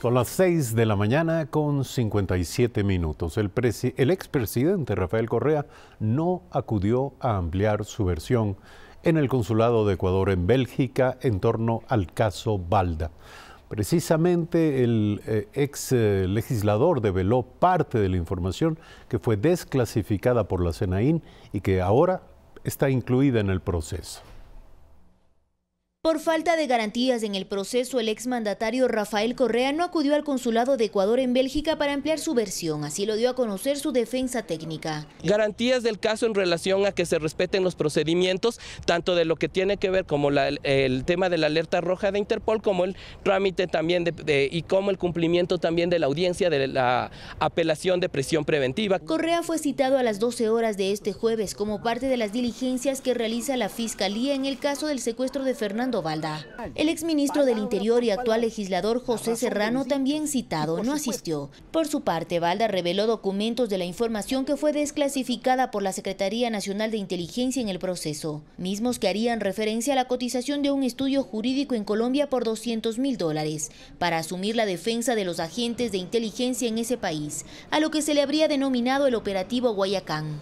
Son las 6 de la mañana con 57 minutos. El expresidente Rafael Correa no acudió a ampliar su versión en el Consulado de Ecuador en Bélgica en torno al caso Balda. Precisamente el ex legislador develó parte de la información que fue desclasificada por la SENAIN y que ahora está incluida en el proceso. Por falta de garantías en el proceso, el exmandatario Rafael Correa no acudió al Consulado de Ecuador en Bélgica para ampliar su versión. Así lo dio a conocer su defensa técnica. Garantías del caso en relación a que se respeten los procedimientos, tanto de lo que tiene que ver como el tema de la alerta roja de Interpol, como el trámite también y como el cumplimiento también de la audiencia de la apelación de prisión preventiva. Correa fue citado a las 12 horas de este jueves como parte de las diligencias que realiza la Fiscalía en el caso del secuestro de Fernando Balda. El exministro del Interior y actual legislador José Serrano, también citado, no asistió. Por su parte, Balda reveló documentos de la información que fue desclasificada por la Secretaría Nacional de Inteligencia en el proceso, mismos que harían referencia a la cotización de un estudio jurídico en Colombia por $200.000 para asumir la defensa de los agentes de inteligencia en ese país, a lo que se le habría denominado el operativo Guayacán.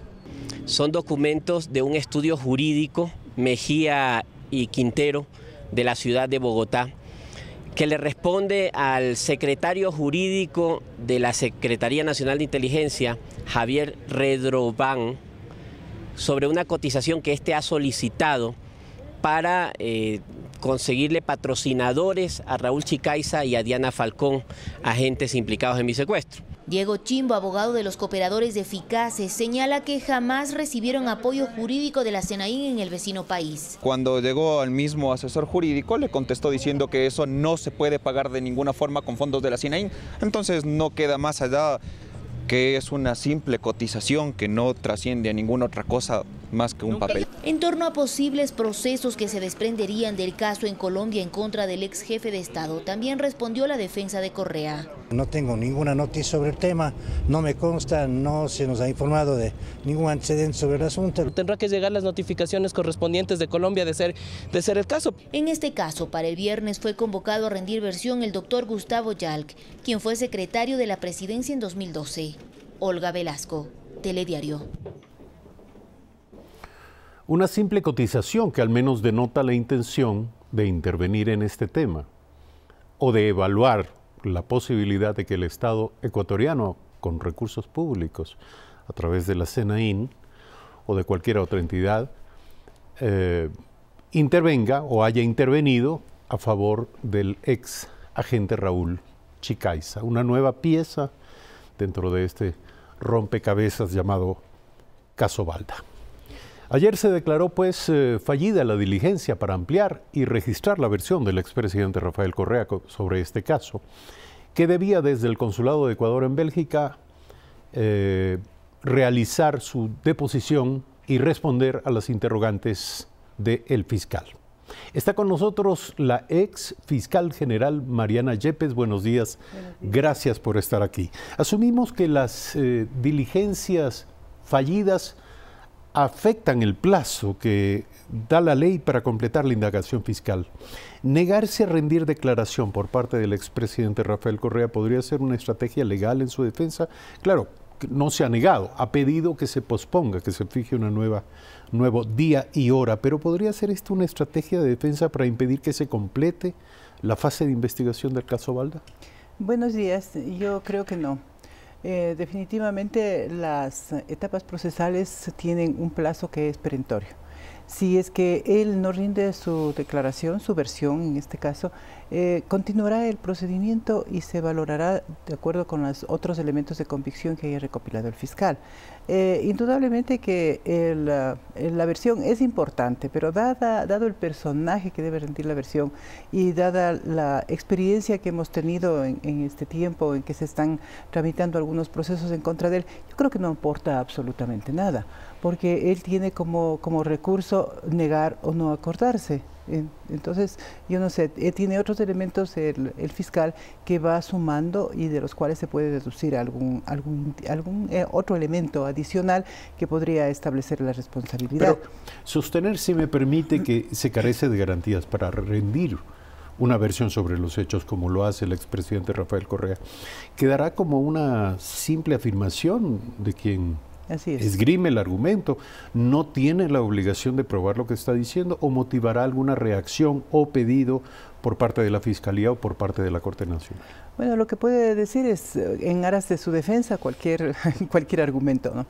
Son documentos de un estudio jurídico, Mejía y Quintero, de la ciudad de Bogotá, que le responde al secretario jurídico de la Secretaría Nacional de Inteligencia, Javier Redrován, sobre una cotización que éste ha solicitado para conseguirle patrocinadores a Raúl Chicaiza y a Diana Falcón, agentes implicados en mi secuestro. Diego Chimbo, abogado de los cooperadores de Ficace, señala que jamás recibieron apoyo jurídico de la SENAIN en el vecino país. Cuando llegó al mismo asesor jurídico, le contestó diciendo que eso no se puede pagar de ninguna forma con fondos de la SENAIN. Entonces no queda más allá que es una simple cotización que no trasciende a ninguna otra cosa más que un papel. En torno a posibles procesos que se desprenderían del caso en Colombia en contra del ex jefe de Estado, también respondió la defensa de Correa. No tengo ninguna noticia sobre el tema, no me consta, no se nos ha informado de ningún antecedente sobre el asunto. Tendrá que llegar las notificaciones correspondientes de Colombia de ser el caso. En este caso, para el viernes fue convocado a rendir versión el doctor Gustavo Yalc, quien fue secretario de la presidencia en 2012. Olga Velasco, Telediario. Una simple cotización que al menos denota la intención de intervenir en este tema o de evaluar la posibilidad de que el Estado ecuatoriano, con recursos públicos, a través de la SENAIN o de cualquier otra entidad, intervenga o haya intervenido a favor del ex agente Raúl Chicaiza. Una nueva pieza dentro de este rompecabezas llamado caso Balda. Ayer se declaró pues fallida la diligencia para ampliar y registrar la versión del expresidente Rafael Correa sobre este caso, que debía desde el Consulado de Ecuador en Bélgica realizar su deposición y responder a las interrogantes del fiscal. Está con nosotros la ex fiscal general Mariana Yepes. Buenos días. Gracias por estar aquí. Asumimos que las diligencias fallidas afectan el plazo que da la ley para completar la indagación fiscal. Negarse a rendir declaración por parte del expresidente Rafael Correa podría ser una estrategia legal en su defensa. Claro, no se ha negado, ha pedido que se posponga, que se fije una nuevo día y hora, pero ¿podría ser esto una estrategia de defensa para impedir que se complete la fase de investigación del caso Balda? Buenos días, yo creo que no. Definitivamente las etapas procesales tienen un plazo que es perentorio. Si es que él no rinde su declaración, su versión en este caso, continuará el procedimiento y se valorará de acuerdo con los otros elementos de convicción que haya recopilado el fiscal. Indudablemente que la versión es importante, pero dado el personaje que debe rendir la versión y dada la experiencia que hemos tenido en este tiempo en que se están tramitando algunos procesos en contra de él, yo creo que no aporta absolutamente nada, porque él tiene como recurso negar o no acordarse. Entonces, yo no sé, tiene otros elementos el fiscal que va sumando y de los cuales se puede deducir algún otro elemento adicional que podría establecer la responsabilidad. Pero sostener, si me permite, que se carece de garantías para rendir una versión sobre los hechos como lo hace el expresidente Rafael Correa, quedará como una simple afirmación de quien esgrime el argumento, no tiene la obligación de probar lo que está diciendo, o motivará alguna reacción o pedido por parte de la Fiscalía o por parte de la Corte Nacional. Bueno, lo que puede decir es, en aras de su defensa, cualquier argumento, ¿no?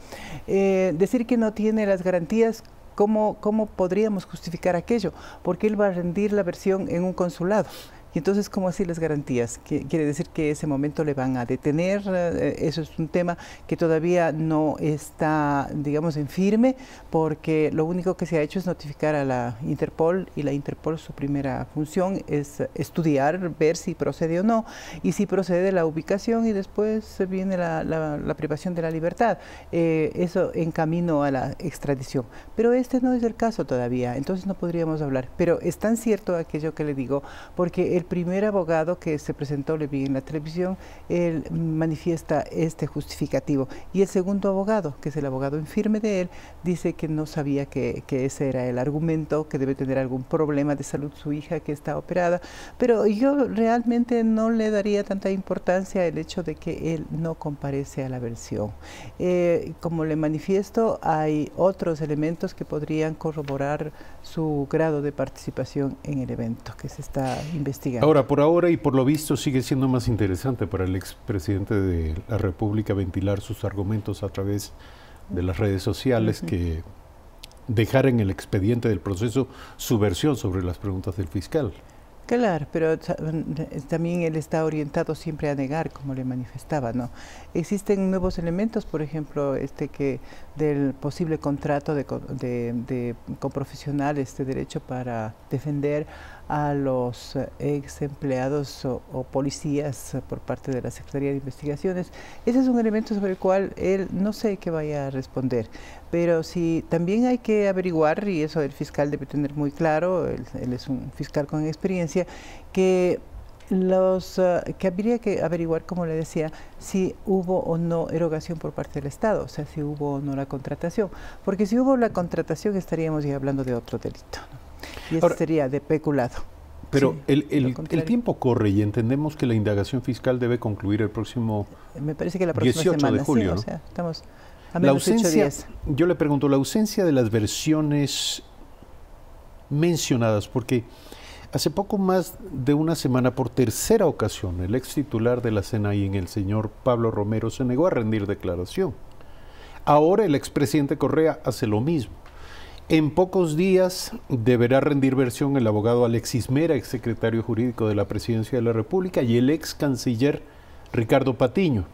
Decir que no tiene las garantías. ¿Cómo podríamos justificar aquello? Porque él va a rendir la versión en un consulado. Y entonces, ¿cómo así las garantías? Quiere decir que ese momento le van a detener. Eso es un tema que todavía no está, digamos, en firme, porque lo único que se ha hecho es notificar a la Interpol, y la Interpol, su primera función es estudiar, ver si procede o no, y si procede la ubicación, y después viene la privación de la libertad. Eso en camino a la extradición. Pero este no es el caso todavía, entonces no podríamos hablar. Pero es tan cierto aquello que le digo, porque el primer abogado que se presentó, le vi en la televisión, él manifiesta este justificativo. Y el segundo abogado, que es el abogado en firme de él, dice que no sabía que ese era el argumento, que debe tener algún problema de salud su hija, que está operada. Pero yo realmente no le daría tanta importancia el hecho de que él no comparece a la versión. Como le manifiesto, hay otros elementos que podrían corroborar su grado de participación en el evento que se está investigando. Ahora, por ahora y por lo visto, sigue siendo más interesante para el expresidente de la República ventilar sus argumentos a través de las redes sociales que dejar en el expediente del proceso su versión sobre las preguntas del fiscal. Claro, pero también él está orientado siempre a negar, como le manifestaba, ¿no? Existen nuevos elementos, por ejemplo, del posible contrato con profesionales de derecho para defender a los ex empleados o policías por parte de la Secretaría de Investigaciones. Ese es un elemento sobre el cual él no sé qué vaya a responder, pero sí también hay que averiguar, y eso el fiscal debe tener muy claro, él es un fiscal con experiencia, que habría que averiguar, como le decía, si hubo o no erogación por parte del Estado, o sea, si hubo o no la contratación, porque si hubo la contratación estaríamos ya hablando de otro delito, ¿no? Y eso sería de peculado. Pero sí, el tiempo corre y entendemos que la indagación fiscal debe concluir el próximo Me parece que la próxima 18 semana, de julio, sí, ¿no? O sea, estamos a menos de 8 días. Yo le pregunto, la ausencia de las versiones mencionadas, porque hace poco más de una semana, por tercera ocasión, el ex titular de la CNI, el señor Pablo Romero, se negó a rendir declaración. Ahora el expresidente Correa hace lo mismo. En pocos días deberá rendir versión el abogado Alexis Mera, exsecretario jurídico de la Presidencia de la República, y el ex canciller Ricardo Patiño.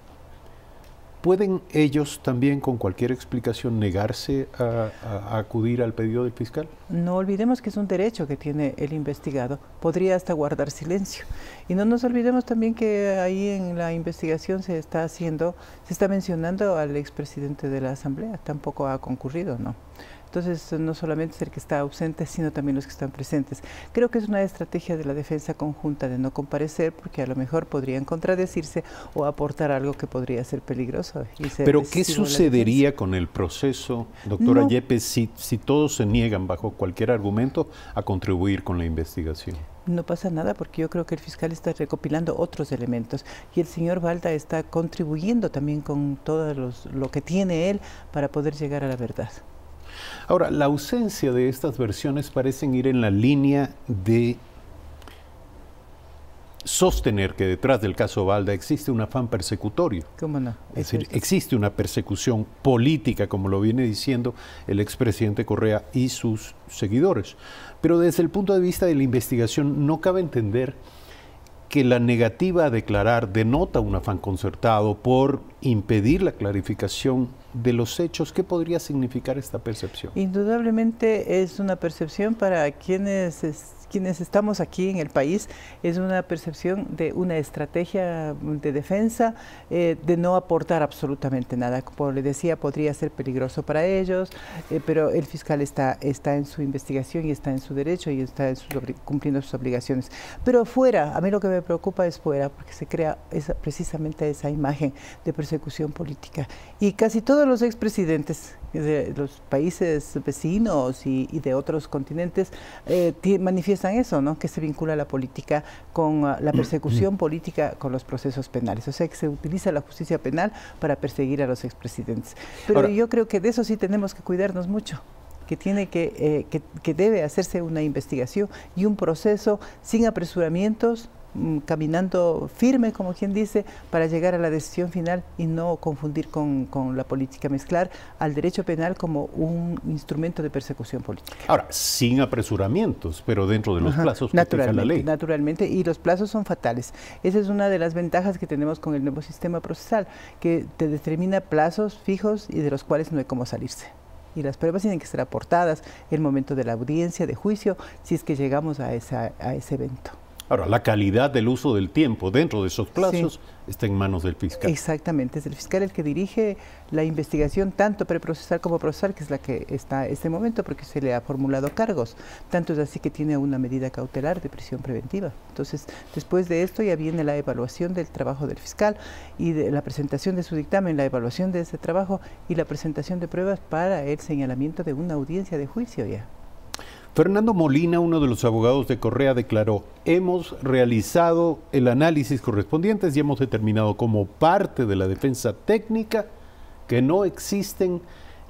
¿Pueden ellos también, con cualquier explicación, negarse a acudir al pedido del fiscal? No olvidemos que es un derecho que tiene el investigado. Podría hasta guardar silencio. Y no nos olvidemos también que ahí en la investigación se está mencionando al expresidente de la Asamblea. Tampoco ha concurrido, ¿no? Entonces, no solamente es el que está ausente, sino también los que están presentes. Creo que es una estrategia de la defensa conjunta de no comparecer, porque a lo mejor podrían contradecirse o aportar algo que podría ser peligroso. Pero, ¿qué sucedería con el proceso, doctora Yepes, si todos se niegan bajo cualquier argumento a contribuir con la investigación? No pasa nada, porque yo creo que el fiscal está recopilando otros elementos y el señor Balda está contribuyendo también con todo lo que tiene él para poder llegar a la verdad. Ahora, la ausencia de estas versiones parecen ir en la línea de sostener que detrás del caso Balda existe un afán persecutorio. ¿Cómo no? Es decir, existe una persecución política, como lo viene diciendo el expresidente Correa y sus seguidores. Pero desde el punto de vista de la investigación, no cabe entender que la negativa a declarar denota un afán concertado por impedir la clarificación de los hechos. ¿Qué podría significar esta percepción? Indudablemente es una percepción para quienes estamos aquí en el país, es una percepción de una estrategia de defensa, de no aportar absolutamente nada. Como le decía, podría ser peligroso para ellos, pero el fiscal está en su investigación y está en su derecho y está cumpliendo sus obligaciones. Pero fuera, a mí lo que me preocupa es fuera, porque se crea precisamente esa imagen de persecución política. Y casi todos los expresidentes Los países vecinos y de otros continentes manifiestan eso, ¿no? Que se vincula la política con la persecución política con los procesos penales. O sea, que se utiliza la justicia penal para perseguir a los expresidentes. Pero ahora, yo creo que de eso sí tenemos que cuidarnos mucho. Que debe hacerse una investigación y un proceso sin apresuramientos, caminando firme, como quien dice, para llegar a la decisión final y no confundir con la política, mezclar al derecho penal como un instrumento de persecución política. Ahora, sin apresuramientos, pero dentro de los plazos que fija la ley. Naturalmente, y los plazos son fatales. Esa es una de las ventajas que tenemos con el nuevo sistema procesal, que te determina plazos fijos y de los cuales no hay cómo salirse. Y las pruebas tienen que ser aportadas en el momento de la audiencia, de juicio, si es que llegamos a ese evento. Ahora, la calidad del uso del tiempo dentro de esos plazos está en manos del fiscal. Exactamente, es el fiscal el que dirige la investigación, tanto preprocesal como procesal, que es la que está en este momento, porque se le ha formulado cargos. Tanto es así que tiene una medida cautelar de prisión preventiva. Entonces, después de esto ya viene la evaluación del trabajo del fiscal y de la presentación de su dictamen, la evaluación de ese trabajo y la presentación de pruebas para el señalamiento de una audiencia de juicio ya. Fernando Molina, uno de los abogados de Correa, declaró: hemos realizado el análisis correspondiente y hemos determinado como parte de la defensa técnica que no existen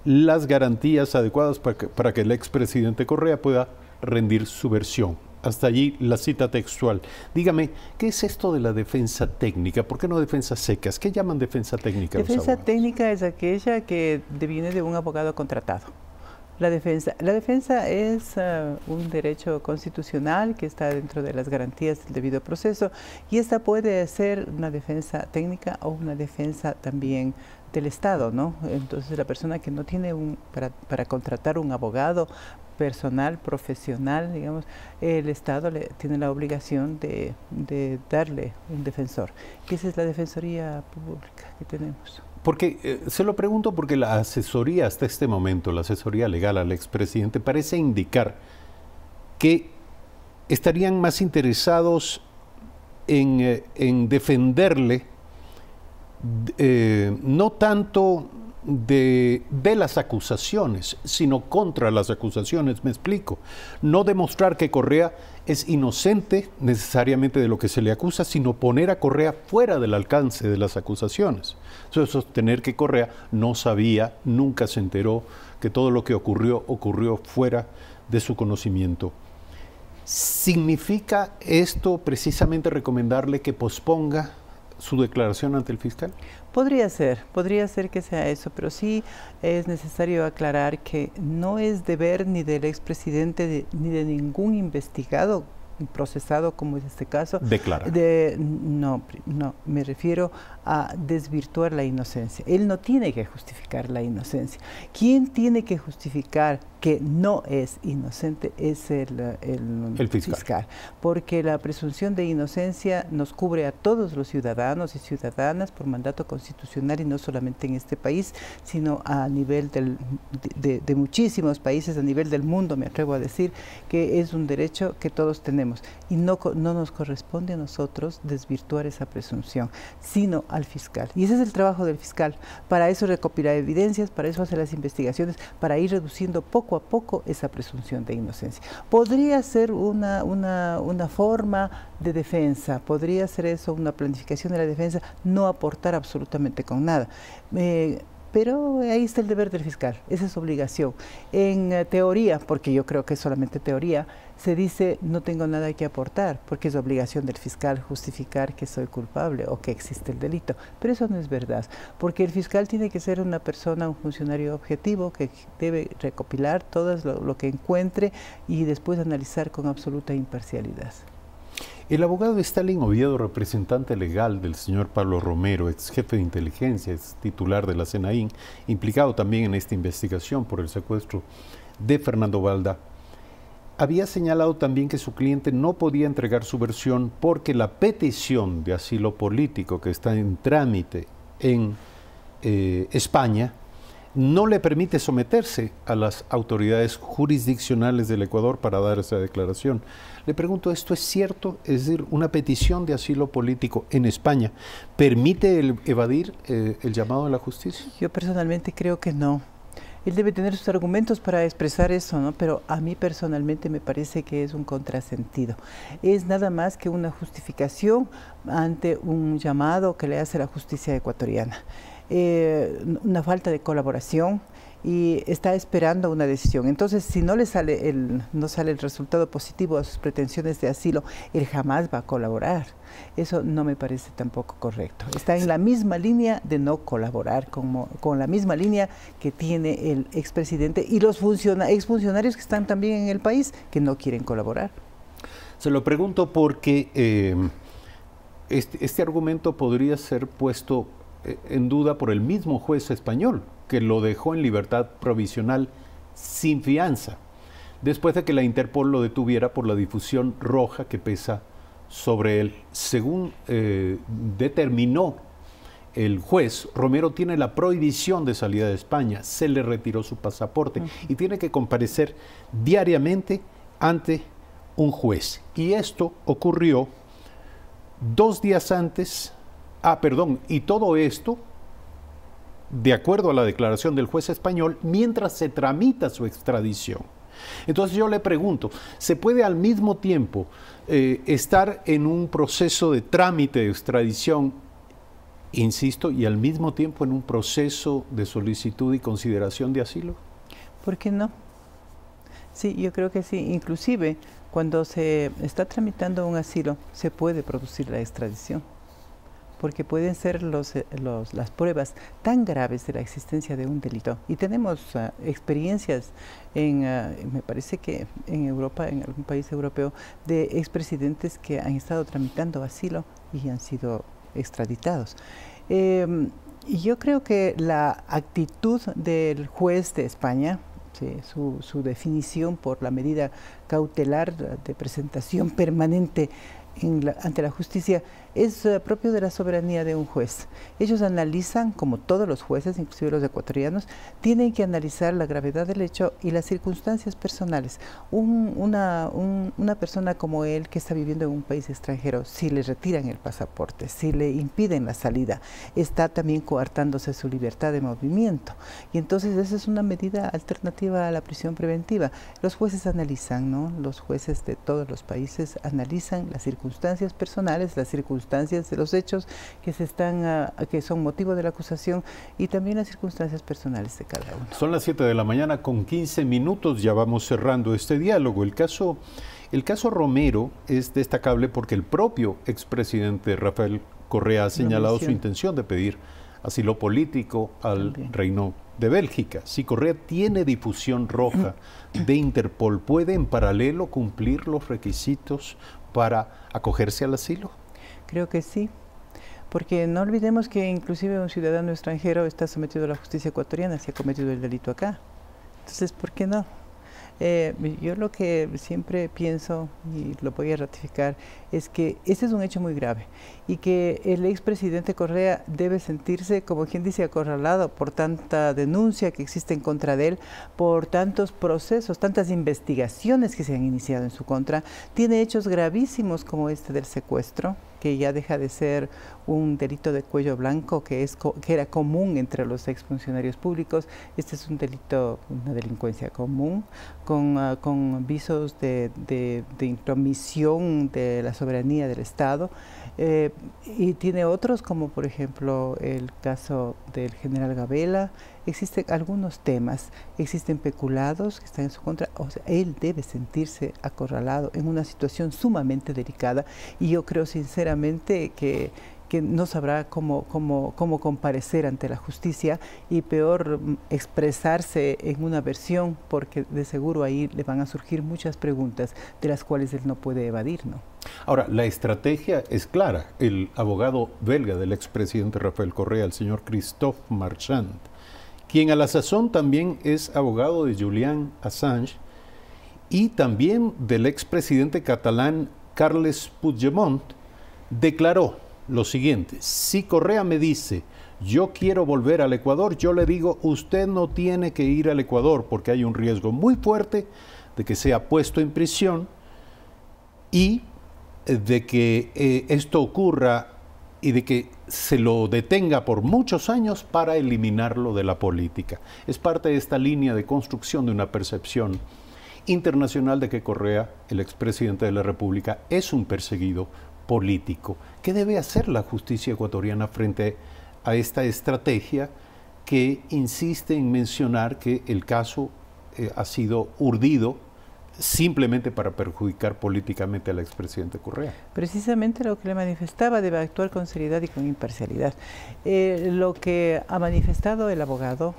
las garantías adecuadas para que el expresidente Correa pueda rendir su versión. Hasta allí la cita textual. Dígame, ¿qué es esto de la defensa técnica? ¿Por qué no defensas secas? ¿Qué llaman defensa técnica? Defensa técnica es aquella que viene de un abogado contratado. La defensa es un derecho constitucional que está dentro de las garantías del debido proceso, y esta puede ser una defensa técnica o una defensa también del Estado, ¿no? Entonces la persona que no tiene para contratar un abogado personal, profesional, digamos, el Estado tiene la obligación de darle un defensor. Y esa es la defensoría pública que tenemos. Porque se lo pregunto porque la asesoría hasta este momento, la asesoría legal al expresidente, parece indicar que estarían más interesados en defenderle no tanto de las acusaciones, sino contra las acusaciones. Me explico. No demostrar que Correa es inocente necesariamente de lo que se le acusa, sino poner a Correa fuera del alcance de las acusaciones. Sostener que Correa no sabía, nunca se enteró, que todo lo que ocurrió fuera de su conocimiento. ¿Significa esto precisamente recomendarle que posponga su declaración ante el fiscal? Podría ser que sea eso, pero sí es necesario aclarar que no es deber ni del expresidente ni de ningún investigado, procesado como es este caso, declarar. No, me refiero a desvirtuar la inocencia. Él no tiene que justificar la inocencia. ¿Quién tiene que justificar que no es inocente? Es el fiscal. Porque la presunción de inocencia nos cubre a todos los ciudadanos y ciudadanas por mandato constitucional, y no solamente en este país, sino a nivel de muchísimos países, a nivel del mundo, me atrevo a decir, que es un derecho que todos tenemos, y no nos corresponde a nosotros desvirtuar esa presunción, sino al fiscal. Y ese es el trabajo del fiscal. Para eso recopila evidencias, para eso hace las investigaciones, para ir reduciendo poco a poco esa presunción de inocencia. Podría ser una forma de defensa, podría ser eso, una planificación de la defensa, no aportar absolutamente con nada. Pero ahí está el deber del fiscal, esa es su obligación. En teoría, porque yo creo que es solamente teoría, se dice no tengo nada que aportar, porque es obligación del fiscal justificar que soy culpable o que existe el delito. Pero eso no es verdad, porque el fiscal tiene que ser una persona, un funcionario objetivo, que debe recopilar todo lo que encuentre y después analizar con absoluta imparcialidad. El abogado Stalin Oviedo, representante legal del señor Pablo Romero, ex jefe de inteligencia, ex titular de la SENAIN, implicado también en esta investigación por el secuestro de Fernando Balda, había señalado también que su cliente no podía entregar su versión porque la petición de asilo político que está en trámite en España no le permite someterse a las autoridades jurisdiccionales del Ecuador para dar esa declaración. Le pregunto, ¿esto es cierto? Es decir, una petición de asilo político en España ¿permite evadir el llamado de la justicia? Yo personalmente creo que no. Él debe tener sus argumentos para expresar eso, ¿no? Pero a mí personalmente me parece que es un contrasentido. Es nada más que una justificación ante un llamado que le hace la justicia ecuatoriana. Una falta de colaboración y está esperando una decisión. Entonces, si no sale el resultado positivo a sus pretensiones de asilo, él jamás va a colaborar. Eso no me parece tampoco correcto. Está en la misma línea de no colaborar, con la misma línea que tiene el expresidente y los exfuncionarios que están también en el país que no quieren colaborar. Se lo pregunto porque este argumento podría ser puesto en duda por el mismo juez español, que lo dejó en libertad provisional sin fianza, después de que la Interpol lo detuviera por la difusión roja que pesa sobre él. Según determinó el juez, Romero tiene la prohibición de salida de España, se le retiró su pasaporte y tiene que comparecer diariamente ante un juez. Y esto ocurrió 2 días antes, y todo esto de acuerdo a la declaración del juez español, mientras se tramita su extradición. Entonces yo le pregunto, ¿se puede al mismo tiempo estar en un proceso de trámite de extradición, insisto, y al mismo tiempo en un proceso de solicitud y consideración de asilo? ¿Por qué no? Sí, yo creo que sí. Inclusive, cuando se está tramitando un asilo, se puede producir la extradición, porque pueden ser las pruebas tan graves de la existencia de un delito. Y tenemos experiencias me parece que en Europa, en algún país europeo, de expresidentes que han estado tramitando asilo y han sido extraditados. Y yo creo que la actitud del juez de España, sí, su definición por la medida cautelar de presentación permanente ante la justicia, es propio de la soberanía de un juez. Ellos analizan, como todos los jueces, inclusive los ecuatorianos, tienen que analizar la gravedad del hecho y las circunstancias personales. Una persona como él, que está viviendo en un país extranjero, si le retiran el pasaporte, si le impiden la salida, está también coartándose su libertad de movimiento. Y entonces esa es una medida alternativa a la prisión preventiva. Los jueces analizan, ¿no? Los jueces de todos los países analizan las circunstancias personales, las circunstancias de los hechos que son motivo de la acusación y también las circunstancias personales de cada uno. Son las 7 de la mañana con 15 minutos, ya vamos cerrando este diálogo. El caso Romero es destacable porque el propio expresidente Rafael Correa ha señalado su intención de pedir asilo político al Reino de Bélgica. Si Correa tiene difusión roja de Interpol, ¿puede en paralelo cumplir los requisitos para acogerse al asilo? Creo que sí, porque no olvidemos que inclusive un ciudadano extranjero está sometido a la justicia ecuatoriana si ha cometido el delito acá. Entonces, ¿por qué no? Yo lo que siempre pienso, y lo voy a ratificar, es que ese es un hecho muy grave y que el expresidente Correa debe sentirse, como quien dice, acorralado por tanta denuncia que existe en contra de él, por tantos procesos, tantas investigaciones que se han iniciado en su contra. Tiene hechos gravísimos como este del secuestro, que ya deja de ser un delito de cuello blanco que era común entre los exfuncionarios públicos. Este es un delito, una delincuencia común, con visos de intromisión de la soberanía del Estado, y tiene otros como por ejemplo el caso del general Gabela. Existen algunos temas, existen peculados que están en su contra. O sea, él debe sentirse acorralado en una situación sumamente delicada, y yo creo sinceramente que no sabrá cómo comparecer ante la justicia, y peor expresarse en una versión, porque de seguro ahí le van a surgir muchas preguntas de las cuales él no puede evadir, ¿no? Ahora, la estrategia es clara. El abogado belga del expresidente Rafael Correa, el señor Christophe Marchand, quien a la sazón también es abogado de Julian Assange y también del expresidente catalán Carles Puigdemont, declaró lo siguiente: si Correa me dice, yo quiero volver al Ecuador, yo le digo, usted no tiene que ir al Ecuador porque hay un riesgo muy fuerte de que sea puesto en prisión y de que esto ocurra y de que se lo detenga por muchos años para eliminarlo de la política. Es parte de esta línea de construcción de una percepción internacional de que Correa, el expresidente de la República, es un perseguido político. ¿Qué debe hacer la justicia ecuatoriana frente a esta estrategia que insiste en mencionar que el caso ha sido urdido simplemente para perjudicar políticamente al expresidente Correa? Precisamente lo que le manifestaba, debe actuar con seriedad y con imparcialidad. Lo que ha manifestado el abogado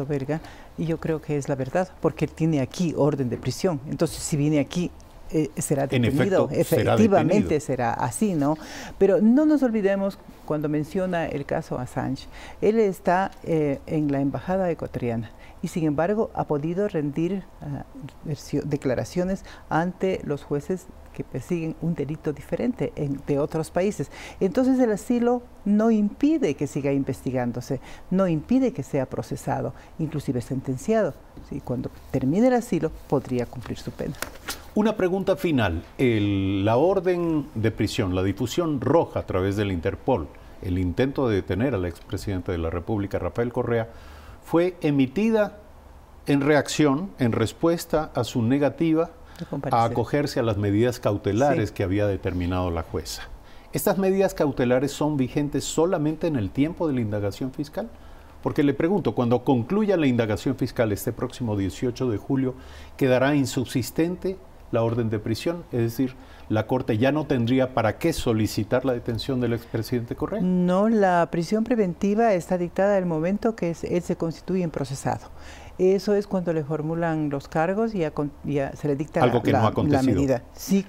belga, y yo creo que es la verdad, porque él tiene aquí orden de prisión. Entonces, si viene aquí, será detenido. Efectivamente será así, ¿no? Pero no nos olvidemos, cuando menciona el caso Assange, él está en la embajada ecuatoriana y sin embargo ha podido rendir declaraciones ante los jueces que persiguen un delito diferente de otros países. Entonces el asilo no impide que siga investigándose, no impide que sea procesado, inclusive sentenciado. ¿Sí? Cuando termine el asilo podría cumplir su pena. Una pregunta final. La orden de prisión, la difusión roja a través del Interpol, el intento de detener al expresidente de la República, Rafael Correa, fue emitida en reacción, en respuesta a su negativa a acogerse a las medidas cautelares que había determinado la jueza. ¿Estas medidas cautelares son vigentes solamente en el tiempo de la indagación fiscal? Porque le pregunto, cuando concluya la indagación fiscal este próximo 18 de julio, ¿quedará insubsistente la orden de prisión? Es decir, ¿la Corte ya no tendría para qué solicitar la detención del expresidente Correa? No, la prisión preventiva está dictada el momento que él se constituye en procesado. Eso es cuando le formulan los cargos y ya se le dicta algo que no ha acontecido. La medida. Sí,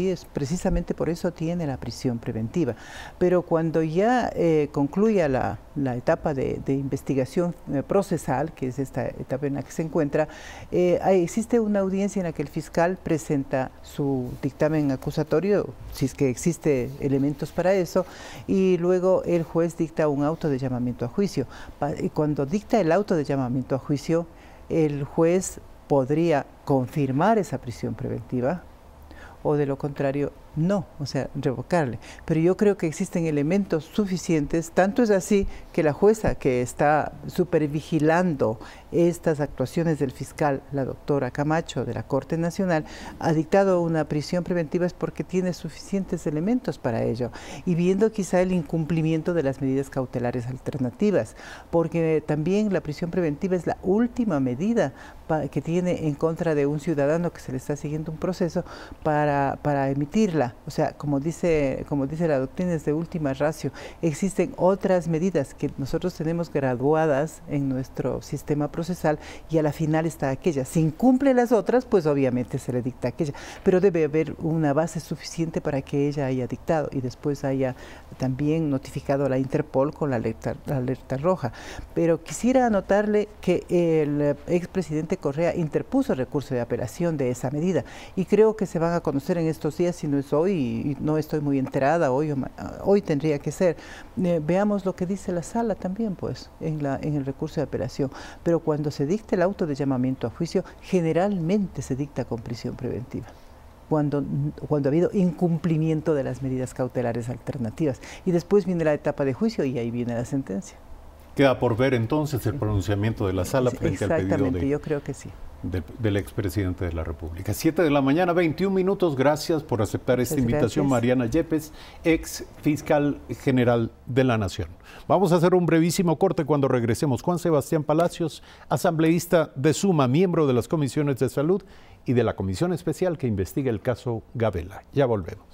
es precisamente por eso tiene la prisión preventiva. Pero cuando ya concluya la etapa de investigación procesal, que es esta etapa en la que se encuentra, existe una audiencia en la que el fiscal presenta su dictamen acusatorio, si es que existe elementos para eso, y luego el juez dicta un auto de llamamiento a juicio. Y cuando dicta el auto de llamamiento a juicio, el juez podría confirmar esa prisión preventiva o de lo contrario no, o sea, revocarle. Pero yo creo que existen elementos suficientes, tanto es así que la jueza que está supervigilando estas actuaciones del fiscal, la doctora Camacho de la Corte Nacional, ha dictado una prisión preventiva es porque tiene suficientes elementos para ello. Y viendo quizá el incumplimiento de las medidas cautelares alternativas, porque también la prisión preventiva es la última medida que tiene en contra de un ciudadano que se le está siguiendo un proceso para emitirla. O sea, como dice la doctrina, es de última ratio. Existen otras medidas que nosotros tenemos graduadas en nuestro sistema procesal y a la final está aquella. Si incumple las otras, pues obviamente se le dicta aquella. Pero debe haber una base suficiente para que ella haya dictado y después haya también notificado a la Interpol con la alerta roja. Pero quisiera anotarle que el expresidente Correa interpuso recurso de apelación de esa medida y creo que se van a conocer en estos días, si no es hoy, y no estoy muy enterada, hoy tendría que ser. Veamos lo que dice la sala también, pues, en el recurso de apelación. Pero cuando se dicta el auto de llamamiento a juicio, generalmente se dicta con prisión preventiva. Cuando ha habido incumplimiento de las medidas cautelares alternativas. Y después viene la etapa de juicio y ahí viene la sentencia. Queda por ver entonces el pronunciamiento de la sala frente al pedido yo creo que sí. Del expresidente de la República. 7 de la mañana, 21 minutos. Gracias por aceptar esta invitación, Mariana Yepes, ex fiscal general de la Nación. Vamos a hacer un brevísimo corte. Cuando regresemos, Juan Sebastián Palacios, asambleísta de Suma, miembro de las comisiones de salud y de la comisión especial que investiga el caso Gabela. Ya volvemos.